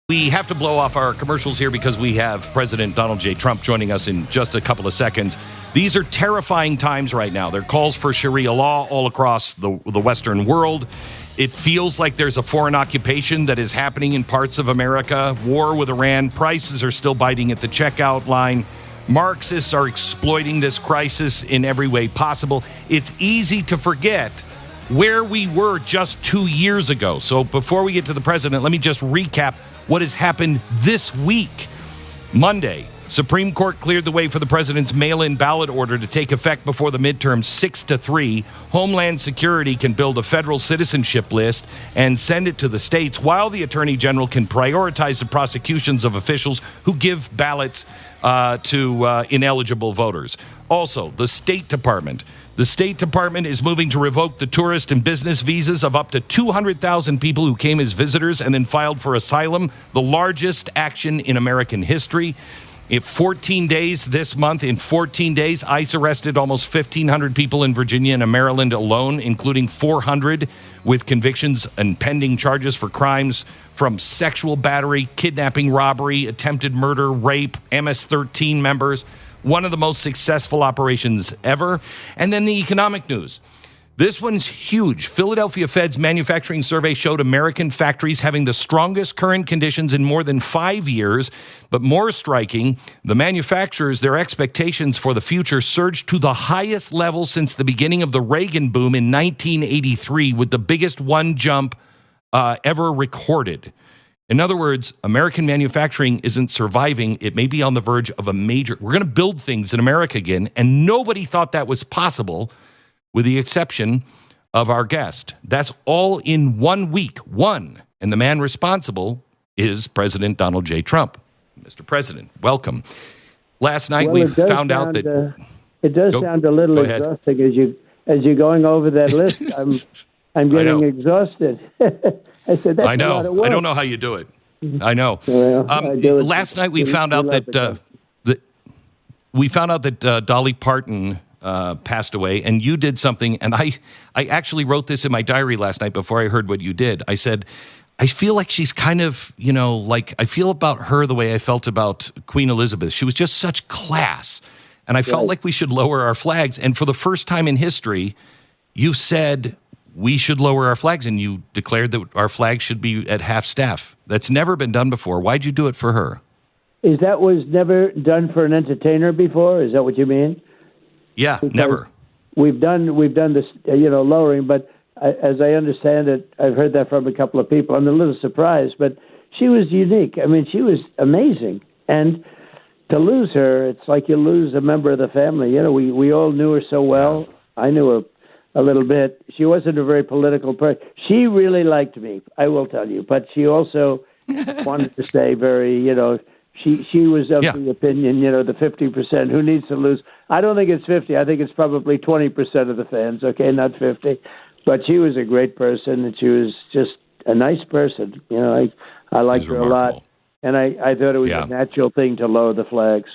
We have to blow off our commercials here because we have President Donald J. Trump joining us in just a couple of seconds. These are terrifying times right now. There are calls for Sharia law all across the Western world. It feels like there's a foreign occupation that is happening in parts of America. War with Iran. Prices are still biting at the checkout line. Marxists are exploiting this crisis in every way possible. It's easy to forget where we were just 2 years ago. So before we get to the president, let me just recap what has happened this week. Monday, Supreme Court cleared the way for the president's mail-in ballot order to take effect before the midterms 6-3. Homeland Security can build a federal citizenship list and send it to the states, while the Attorney General can prioritize the prosecutions of officials who give ballots to ineligible voters. Also, the State Department. The State Department is moving to revoke the tourist and business visas of up to 200,000 people who came as visitors and then filed for asylum, the largest action in American history. In 14 days this month, ICE arrested almost 1,500 people in Virginia and Maryland alone, including 400 with convictions and pending charges for crimes from sexual battery, kidnapping, robbery, attempted murder, rape, MS-13 members. One of the most successful operations ever. And then the economic news. This one's huge. Philadelphia Fed's manufacturing survey showed American factories having the strongest current conditions in more than 5 years. But more striking, the manufacturers, their expectations for the future surged to the highest level since the beginning of the Reagan boom in 1983, with the biggest one jump ever recorded. In other words, American manufacturing isn't surviving. It may be on the verge of a major... We're going to build things in America again, and nobody thought that was possible, with the exception of our guest. That's all in 1 week. One. And the man responsible is President Donald J. Trump. Mr. President, welcome. Last night we found out that... it does sound a little exhausting as you're going over that list. I'm getting exhausted. I said, that's I know. A lot of work. I don't know how you do it. I know. Well, last night we found out that Dolly Parton passed away, and you did something. And I actually wrote this in my diary last night before I heard what you did. I said, I feel like she's kind of, like I feel about her the way I felt about Queen Elizabeth. She was just such class, and I felt like we should lower our flags. And for the first time in history, you said we should lower our flags, and you declared that our flag should be at half staff. That's never been done before. Why'd you do it for her? Is that was never done for an entertainer before? Is that what you mean? Yeah, because never. We've done this, lowering, but as I understand it, I've heard that from a couple of people. I'm a little surprised, but she was unique. I mean, she was amazing, and to lose her, it's like you lose a member of the family. We all knew her so well. I knew her a little bit. She wasn't a very political person. She really liked me, I will tell you. But she also wanted to stay very, she was of the opinion, the 50%, who needs to lose. I don't think it's 50. I think it's probably 20% of the fans, okay, not 50. But she was a great person, and she was just a nice person. I liked her a lot. And I thought it was a natural thing to lower the flags.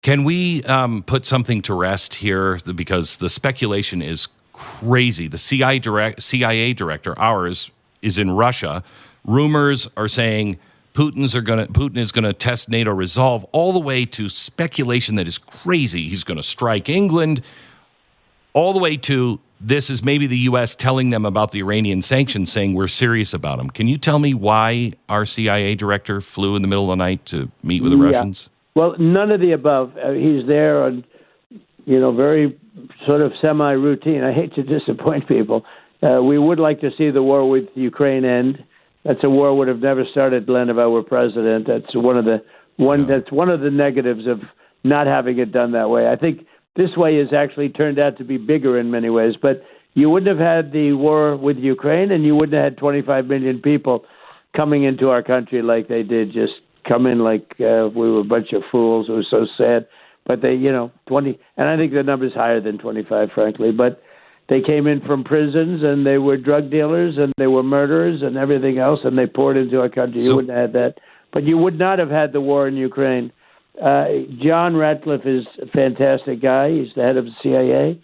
Can we put something to rest here? Because the speculation is crazy. The CIA director, ours, is in Russia. Rumors are saying Putin is going to test NATO resolve, all the way to speculation that is crazy. He's going to strike England, all the way to this is maybe the U.S. telling them about the Iranian sanctions, saying we're serious about them. Can you tell me why our CIA director flew in the middle of the night to meet with the Russians? Well, none of the above. He's there on, very sort of semi-routine. I hate to disappoint people. We would like to see the war with Ukraine end. That's a war would have never started, Glenn, if I were president. That's one of the negatives of not having it done that way. I think this way has actually turned out to be bigger in many ways. But you wouldn't have had the war with Ukraine, and you wouldn't have had 25 million people coming into our country like they did, just come in like we were a bunch of fools. It was so sad. But they, 20, and I think the number's higher than 25, frankly. But they came in from prisons, and they were drug dealers, and they were murderers, and everything else, and they poured into our country. You wouldn't have had that. But you would not have had the war in Ukraine. John Ratcliffe is a fantastic guy. He's the head of the CIA,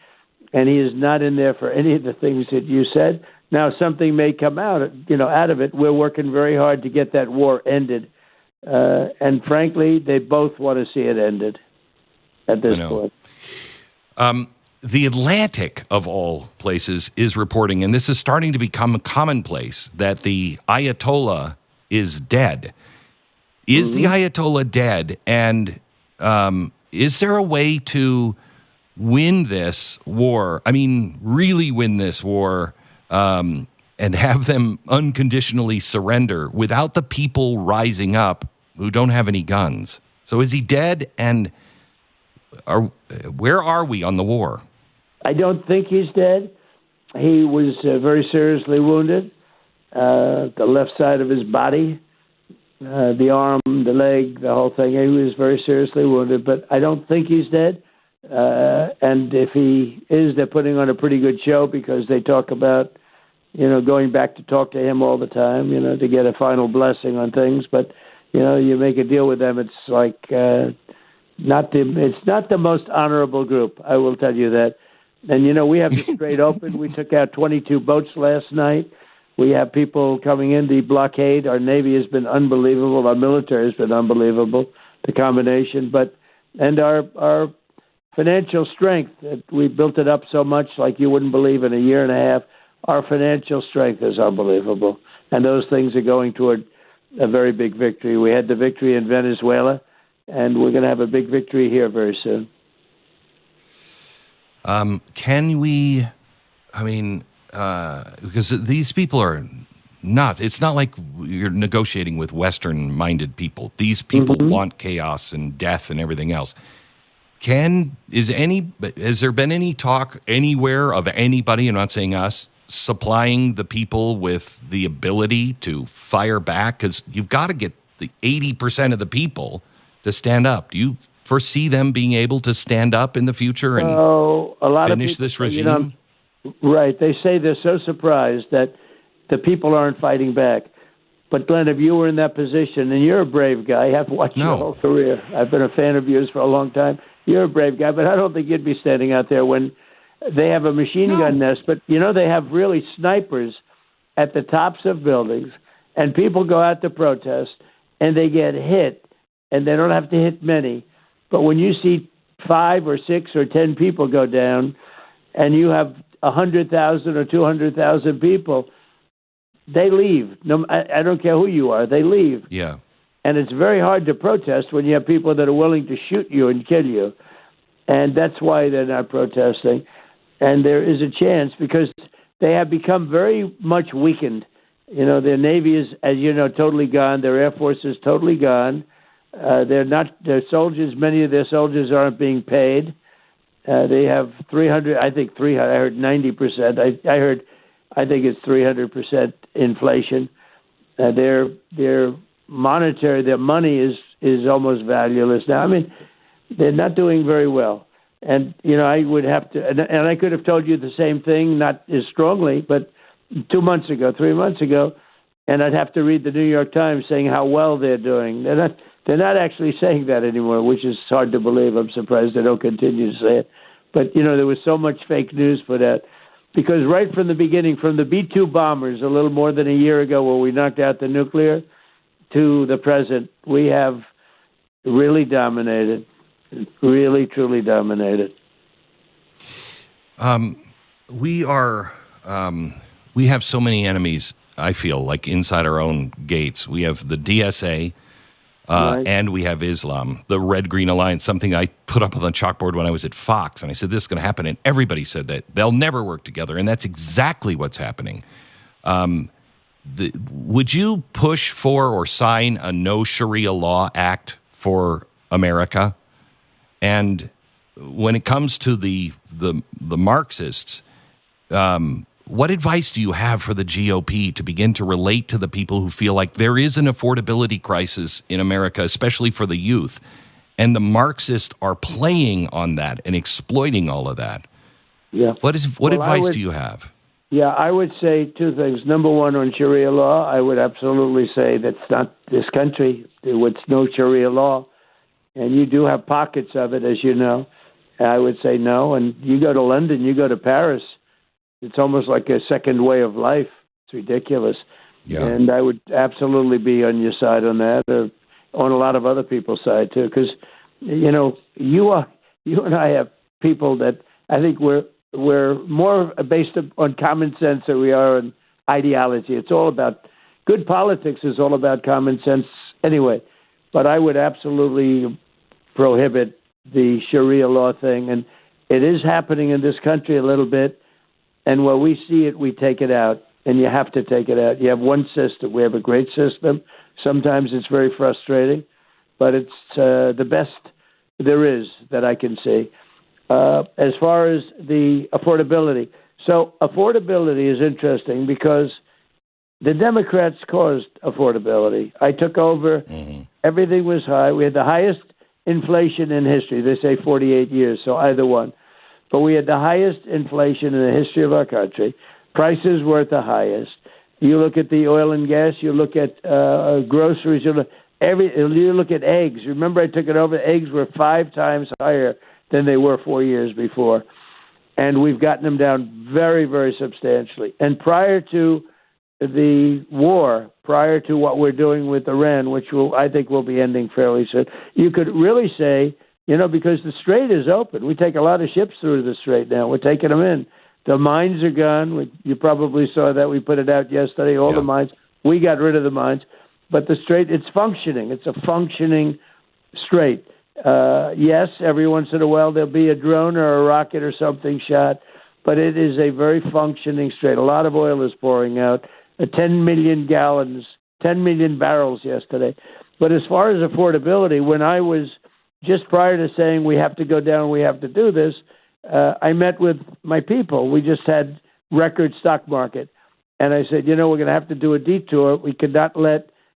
and he is not in there for any of the things that you said. Now, something may come out of it. We're working very hard to get that war ended. And frankly, they both want to see it ended at this point. The Atlantic, of all places, is reporting, and this is starting to become commonplace, that the Ayatollah is dead. Is the Ayatollah dead? And is there a way to win this war? I mean, really win this war and have them unconditionally surrender without the people rising up who don't have any guns? So is he dead? And where are we on the war? I don't think he's dead. He was very seriously wounded. The left side of his body, the arm, the leg, the whole thing. He was very seriously wounded, but I don't think he's dead. And if he is, they're putting on a pretty good show because they talk about, going back to talk to him all the time, to get a final blessing on things. But, you make a deal with them, it's like it's not the most honorable group, I will tell you that. And, we have the Strait open. We took out 22 boats last night. We have people coming in. The blockade, our Navy has been unbelievable. Our military has been unbelievable, the combination. And our financial strength, we built it up so much like you wouldn't believe in a year and a half. Our financial strength is unbelievable. And those things are going toward a very big victory. We had the victory in Venezuela, and we're going to have a big victory here very soon. Can we, because these people are not, it's not like you're negotiating with Western-minded people. These people want chaos and death and everything else. Has there been any talk anywhere of anybody, I'm not saying us, supplying the people with the ability to fire back? Because you've got to get the 80% of the people to stand up. Do you foresee them being able to stand up in the future and finish this regime? Right. They say they're so surprised that the people aren't fighting back. But, Glenn, if you were in that position, and you're a brave guy, I've watched your whole career. I've been a fan of yours for a long time. You're a brave guy, but I don't think you'd be standing out there when they have a machine gun nest. But, they have really snipers at the tops of buildings, and people go out to protest, and they get hit, and they don't have to hit many. But when you see 5 or 6 or 10 people go down, and you have 100,000 or 200,000 people, they leave. No, I don't care who you are. They leave. Yeah. And it's very hard to protest when you have people that are willing to shoot you and kill you. And that's why they're not protesting. And there is a chance because they have become very much weakened. Their Navy is, as you know, totally gone. Their Air Force is totally gone. Their soldiers, many of their soldiers aren't being paid. They have 300, I heard 90%. I think it's 300% inflation. Their money is almost valueless now. They're not doing very well. And, I would have to, and I could have told you the same thing, not as strongly, but 2 months ago, 3 months ago, and I'd have to read the New York Times saying how well they're doing. They're not actually saying that anymore, which is hard to believe. I'm surprised they don't continue to say it. But, there was so much fake news for that. Because right from the beginning, from the B-2 bombers a little more than a year ago where we knocked out the nuclear to the present, we have really dominated, really, truly dominated. We have so many enemies, I feel, like inside our own gates. We have the DSA, right. And we have Islam, the Red-Green Alliance, something I put up on the chalkboard when I was at Fox, and I said, this is going to happen, and everybody said that. They'll never work together, and that's exactly what's happening. Would you push for or sign a no Sharia law act for America? And when it comes to the Marxists, what advice do you have for the GOP to begin to relate to the people who feel like there is an affordability crisis in America, especially for the youth, and the Marxists are playing on that and exploiting all of that? Yeah. What advice do you have? Yeah, I would say two things. Number one, on Sharia law, I would absolutely say that's not this country. It's no Sharia law. And you do have pockets of it, as you know. I would say no. And you go to London, you go to Paris, It's almost like a second way of life. It's ridiculous. Yeah. And I would absolutely be on your side on that, or on a lot of other people's side too, because you and I have people that I think we're more based on common sense than we are on ideology. It's all about good politics is all about common sense anyway. But I would absolutely prohibit the Sharia law thing, and it is happening in this country a little bit. And when we see it, we take it out, and you have to take it out. You have one system. We have a great system. Sometimes it's very frustrating, but it's the best there is that I can see. As far as the affordability. So affordability is interesting because the Democrats caused affordability. I took over. Mm-hmm. Everything was high. We had the highest inflation in history. They say 48 years, so either one. But we had the highest inflation in the history of our country. Prices were at the highest. You look at the oil and gas. You look at groceries. You look at eggs. Remember, I took it over. Eggs were 5 times higher than they were 4 years before, and we've gotten them down very, very substantially. And prior to the war, prior to what we're doing with Iran, which I think will be ending fairly soon, you could really say, because the Strait is open. We take a lot of ships through the Strait now. We're taking them in. The mines are gone. You probably saw that. We put it out yesterday, all the mines. We got rid of the mines. But the Strait, it's functioning. It's a functioning Strait. Yes, every once in a while there'll be a drone or a rocket or something shot, but it is a very functioning Strait. A lot of oil is pouring out. 10 million gallons, 10 million barrels yesterday. But as far as affordability, when I was just prior to saying we have to go down, we have to do this, I met with my people. We just had record stock market. And I said, we're going to have to do a detour. We could not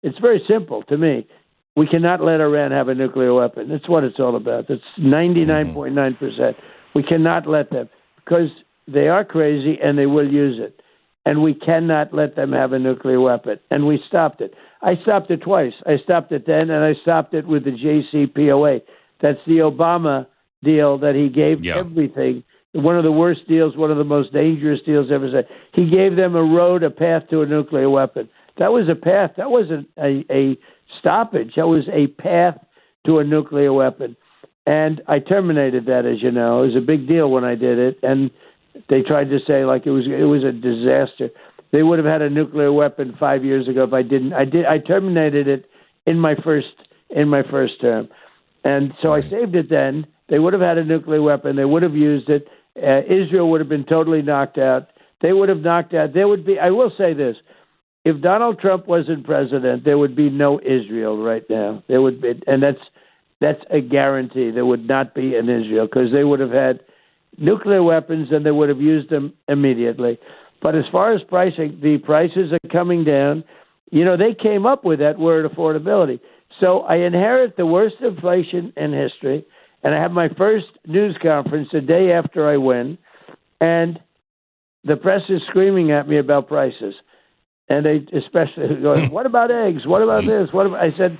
it's very simple to me. We cannot let Iran have a nuclear weapon. That's what it's all about. That's 99.9%. We cannot let them, because they are crazy and they will use it. And we cannot let them have a nuclear weapon. And we stopped it. I stopped it twice. I stopped it then, and I stopped it with the JCPOA. That's the Obama deal that he gave everything. One of the worst deals, one of the most dangerous deals ever said. He gave them a path to a nuclear weapon. That was a path. That wasn't a stoppage. That was a path to a nuclear weapon. And I terminated that, as you know. It was a big deal when I did it. And they tried to say like it was a disaster. They would have had a nuclear weapon 5 years ago if I didn't. I terminated it in my first term. And so I saved it then. They would have had a nuclear weapon. They would have used it. Israel would have been totally knocked out. They would have knocked out. There would be, I will say this, if Donald Trump wasn't president, there would be no Israel right now. There would be, and that's a guarantee. There would not be an Israel, because they would have had nuclear weapons and they would have used them immediately. But as far as pricing, the prices are coming down. They came up with that word, affordability. So I inherit the worst inflation in history, and I have my first news conference the day after I win, and the press is screaming at me about prices. And they especially going, what about eggs? What about this? I said,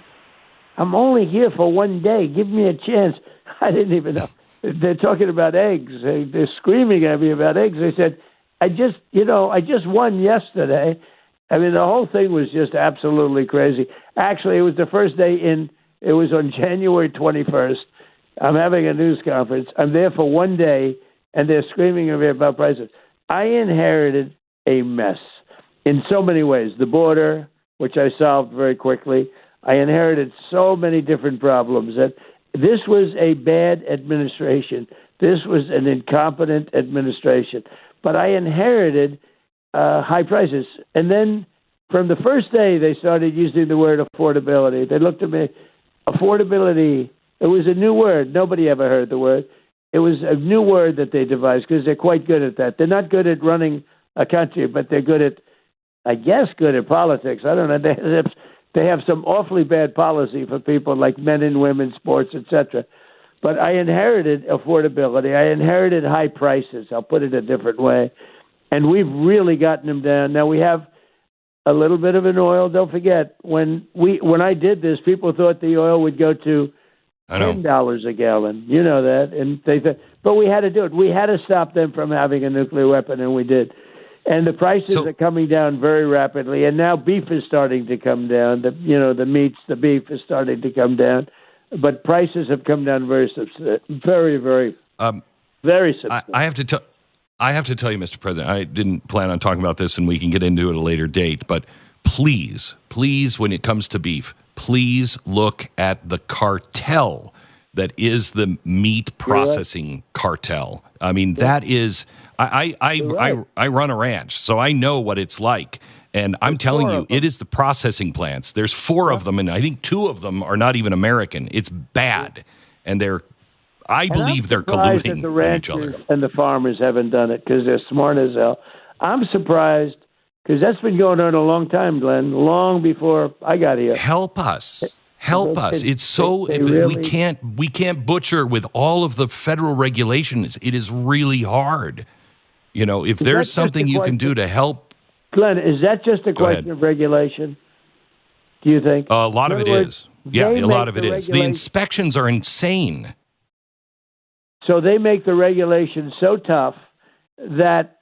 I'm only here for one day. Give me a chance. I didn't even know. They're talking about eggs. They're screaming at me about eggs. They said, I just won yesterday. I mean, the whole thing was just absolutely crazy. Actually, it was the first day it was on January 21st. I'm having a news conference. I'm there for one day, and they're screaming at me about prices. I inherited a mess in so many ways. The border, which I solved very quickly. I inherited so many different problems. That this was a bad administration. This was an incompetent administration. But I inherited high prices. And then from the first day, they started using the word affordability. They looked at me, affordability. It was a new word. Nobody ever heard the word. It was a new word that they devised, because they're quite good at that. They're not good at running a country, but they're good at politics. I don't know. They have some awfully bad policy for people like men and women, sports, etc. But I inherited affordability. I inherited high prices. I'll put it a different way. And we've really gotten them down. Now we have a little bit of an oil. Don't forget, when I did this, people thought the oil would go to I know. $10 a gallon. You know that. And but we had to do it. We had to stop them from having a nuclear weapon, and we did. And the prices are coming down very rapidly. And now beef is starting to come down. The meats, the beef is starting to come down. But prices have come down very substantially. I have to tell you, Mr. President, I didn't plan on talking about this, and we can get into it at a later date. But please, when it comes to beef, please look at the cartel that is the meat processing cartel. I mean, that is. I run a ranch, so I know what it's like. And I'm telling you, it is the processing plants. There's 4 of them, and I think 2 of them are not even American. It's bad, and I believe they're colluding with each other. And the farmers haven't done it because they're smart as hell. I'm surprised because that's been going on a long time, Glenn, long before I got here. Help us. It's so we can't butcher with all of the federal regulations. It is really hard. If there's something you can do to help. Glenn, is that just a question of regulation? Do you think? A lot of it is. Yeah, a lot of it is. The inspections are insane. So they make the regulations so tough that.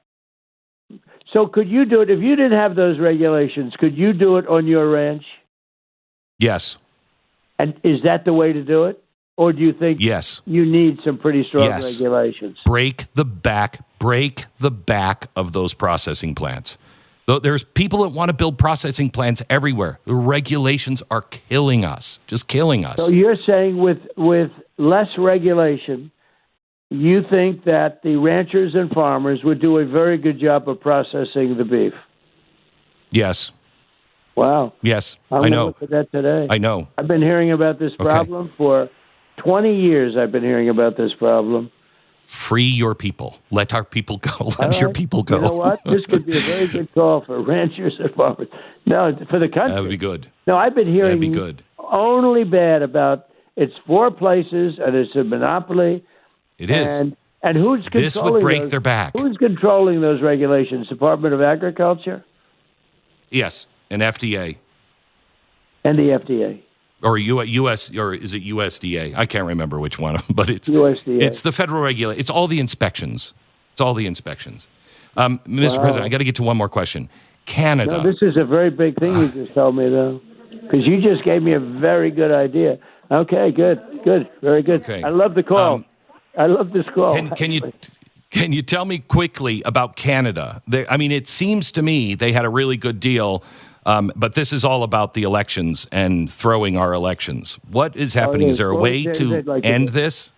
So could you do it if you didn't have those regulations? Could you do it on your ranch? Yes. And is that the way to do it? Or do you think you need some pretty strong regulations? Break the back of those processing plants. There's people that want to build processing plants everywhere. The regulations are killing us, just killing us. So you're saying with less regulation, you think that the ranchers and farmers would do a very good job of processing the beef? Yes. Wow. Yes, I know. Look at that today. I know. I've been hearing about this problem for 20 years. I've been hearing about this problem. Free your people. Let our people go. Let your people go. You know what? This could be a very good call for ranchers and farmers. No, for the country. That would be good. No, I've been hearing only bad about it's 4 places and it's a monopoly. It is. And who's controlling this would break their back. Who's controlling those regulations? Department of Agriculture? Yes, an FDA. And the FDA. Or U.S. or is it USDA? I can't remember which one, but it's USDA. It's the federal regulation. It's all the inspections. Mr. President, I got to get to one more question. Canada. No, this is a very big thing you just told me, though, because you just gave me a very good idea. Okay, good, very good. Okay. I love the call. I love this call. Can you tell me quickly about Canada? It seems to me they had a really good deal. But this is all about the elections and throwing our elections. What is happening? Is there a way to end this?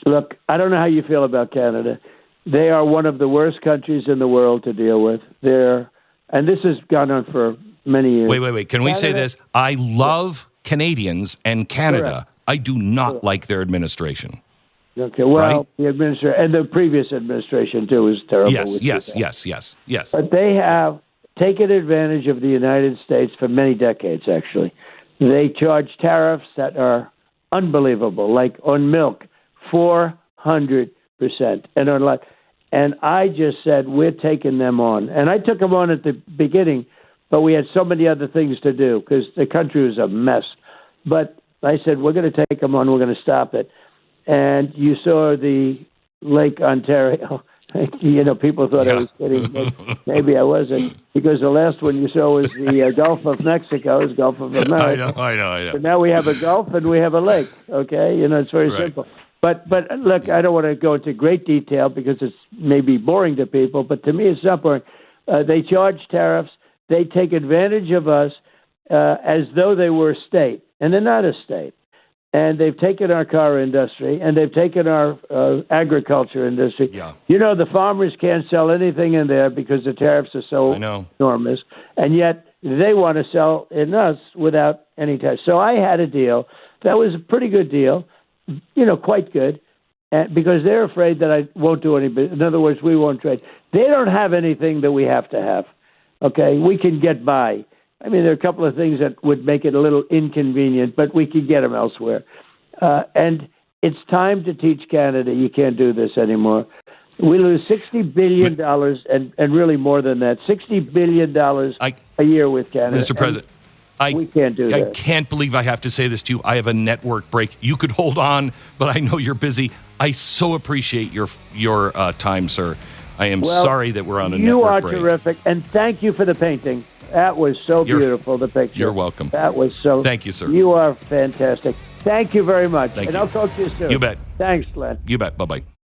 Look, I don't know how you feel about Canada. They are one of the worst countries in the world to deal with. And this has gone on for many years. Wait. Can we say this? I love Canadians and Canada. Correct. I do not like their administration. Okay, well, the administration and the previous administration, too, is terrible. Yes. But they have taken advantage of the United States for many decades, actually. They charge tariffs that are unbelievable, like on milk, 400%. And I just said, we're taking them on. And I took them on at the beginning, but we had so many other things to do because the country was a mess. But I said, we're going to take them on. We're going to stop it. And you saw the Lake Ontario. People thought I was kidding, but maybe I wasn't, because the last one you saw was the Gulf of Mexico, is Gulf of America. I know. So now we have a Gulf and we have a lake, okay? It's very simple. But look, I don't want to go into great detail because it's maybe boring to people, but to me it's not boring. They charge tariffs. They take advantage of us as though they were a state, and they're not a state. And they've taken our car industry, and they've taken our agriculture industry. Yeah. The farmers can't sell anything in there because the tariffs are so enormous, and yet they want to sell in us without any tariffs. So I had a deal that was a pretty good deal, quite good, because they're afraid that I won't do any business. In other words, we won't trade. They don't have anything that we have to have. Okay, we can get by. There are a couple of things that would make it a little inconvenient, but we could get them elsewhere. And it's time to teach Canada you can't do this anymore. We lose $60 billion, and really more than that, $60 billion a year with Canada. Mr. President, We can't do I that. can't believe I have to say this to you. I have a network break. You could hold on, but I know you're busy. I so appreciate your time, sir. I am sorry that we're on a network break. You are terrific, and thank you for the painting. That was so beautiful, the picture. You're welcome. That was so... Thank you, sir. You are fantastic. Thank you very much. Thank you. I'll talk to you soon. You bet. Thanks, Glenn. You bet. Bye-bye.